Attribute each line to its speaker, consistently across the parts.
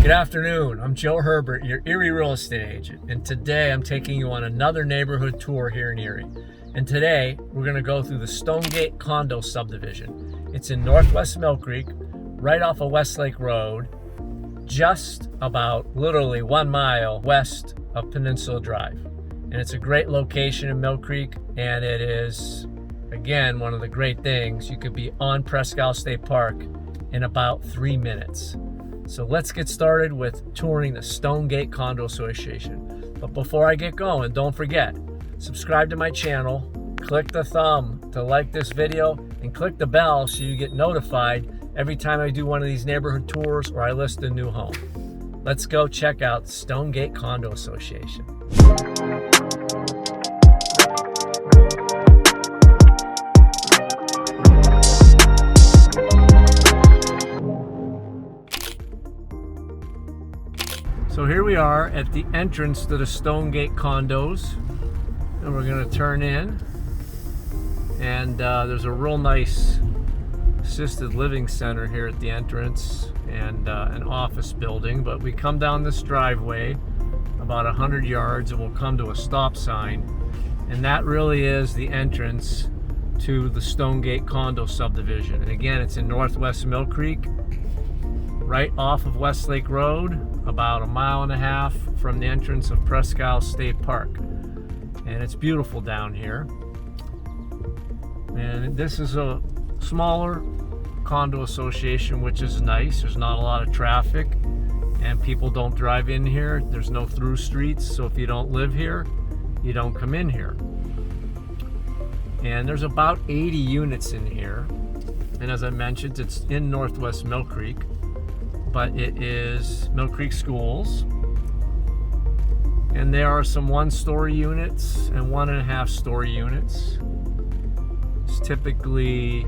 Speaker 1: Good afternoon, I'm Joe Herbert, your Erie real estate agent, and today I'm taking you on another neighborhood tour here in Erie. And today we're going to go through the Stonegate Condo Subdivision. It's in northwest Millcreek, right off of Westlake Road, just about literally 1 mile west of Peninsula Drive. And it's a great location in Millcreek, and it is, again, one of the great things. You could be on Presque State Park in about 3 minutes. So let's get started with touring the Stonegate Condo Association. But before I get going, don't forget, subscribe to my channel, click the thumb to like this video, and click the bell so you get notified every time I do one of these neighborhood tours or I list a new home. Let's go check out the Stonegate Condo Association. So here we are at the entrance to the Stonegate condos, and we're going to turn in, and there's a real nice assisted living center here at the entrance and an office building. But we come down this driveway about 100 yards and we'll come to a stop sign, and that really is the entrance to the Stonegate Condo Subdivision. And again, it's in northwest Millcreek, right off of Westlake Road, about 1.5 miles from the entrance of Presque State Park. And it's beautiful down here. And this is a smaller condo association, which is nice. There's not a lot of traffic and people don't drive in here. There's no through streets, so if you don't live here, you don't come in here. And there's about 80 units in here. And as I mentioned, it's in northwest Millcreek, but it is Millcreek Schools. And there are some 1-story units and 1.5-story units. It's typically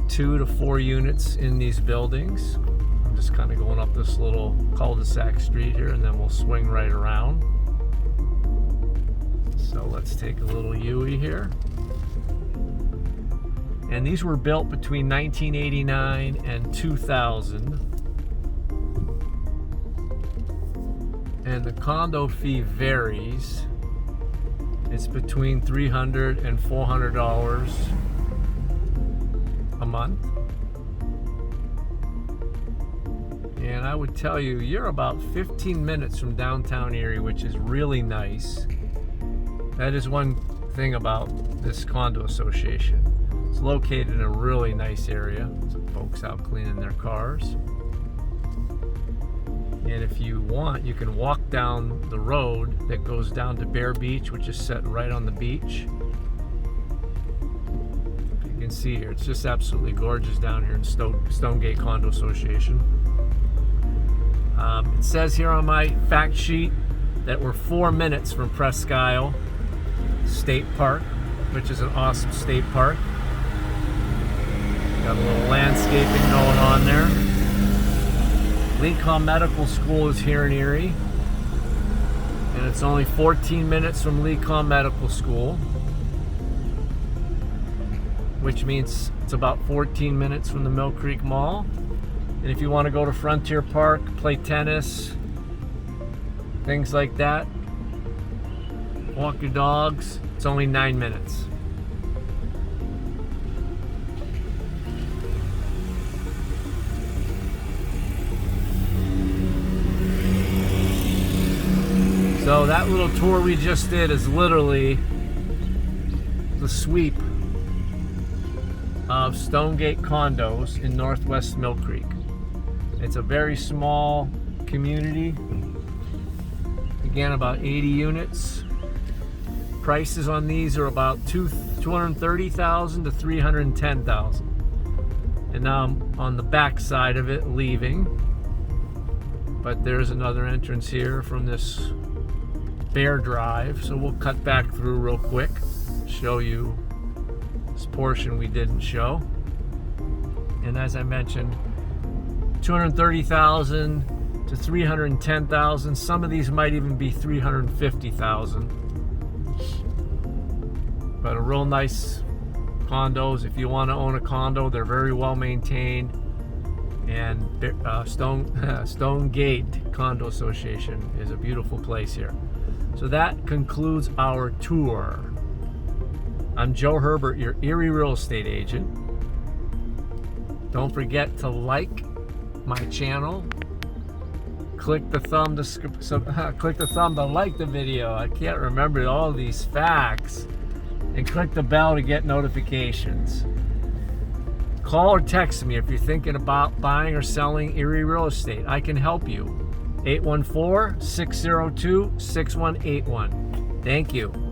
Speaker 1: 2 to 4 units in these buildings. I'm just kind of going up this little cul-de-sac street here, and then we'll swing right around. So let's take a little U-ey here. And these were built between 1989 and 2000. And the condo fee varies. It's between $300 and $400 a month. And I would tell you, you're about 15 minutes from downtown Erie, which is really nice. That is one thing about this condo association. It's located in a really nice area. Some folks out cleaning their cars. And if you want, you can walk down the road that goes down to Bear Beach, which is set right on the beach. You can see here, it's just absolutely gorgeous down here in Stonegate Condo Association. It says here on my fact sheet that we're 4 minutes from Presque State Park, which is an awesome state park. Got a little landscaping going on there. LECOM Medical School is here in Erie, and it's only 14 minutes from LECOM Medical School, which means it's about 14 minutes from the Millcreek Mall. And if you want to go to Frontier Park, play tennis, things like that, walk your dogs, it's only 9 minutes. So that little tour we just did is literally the sweep of Stonegate condos in northwest Millcreek. It's a very small community. Again, about 80 units. Prices on these are about $230,000 to $310,000. And now I'm on the back side of it leaving. But there's another entrance here from this Bear Drive, so we'll cut back through real quick, show you this portion we didn't show. And as I mentioned, $230,000 to $310,000. Some of these might even be $350,000. But a real nice condos. If you want to own a condo, they're very well maintained, And Stonegate Condo Association is a beautiful place here. So that concludes our tour. I'm Joe Herbert, your Erie real estate agent. Don't forget to like my channel. Click the thumb to like the video. I can't remember all these facts. And click the bell to get notifications. Call or text me if you're thinking about buying or selling Erie real estate. I can help you. 814-602-6181. Thank you.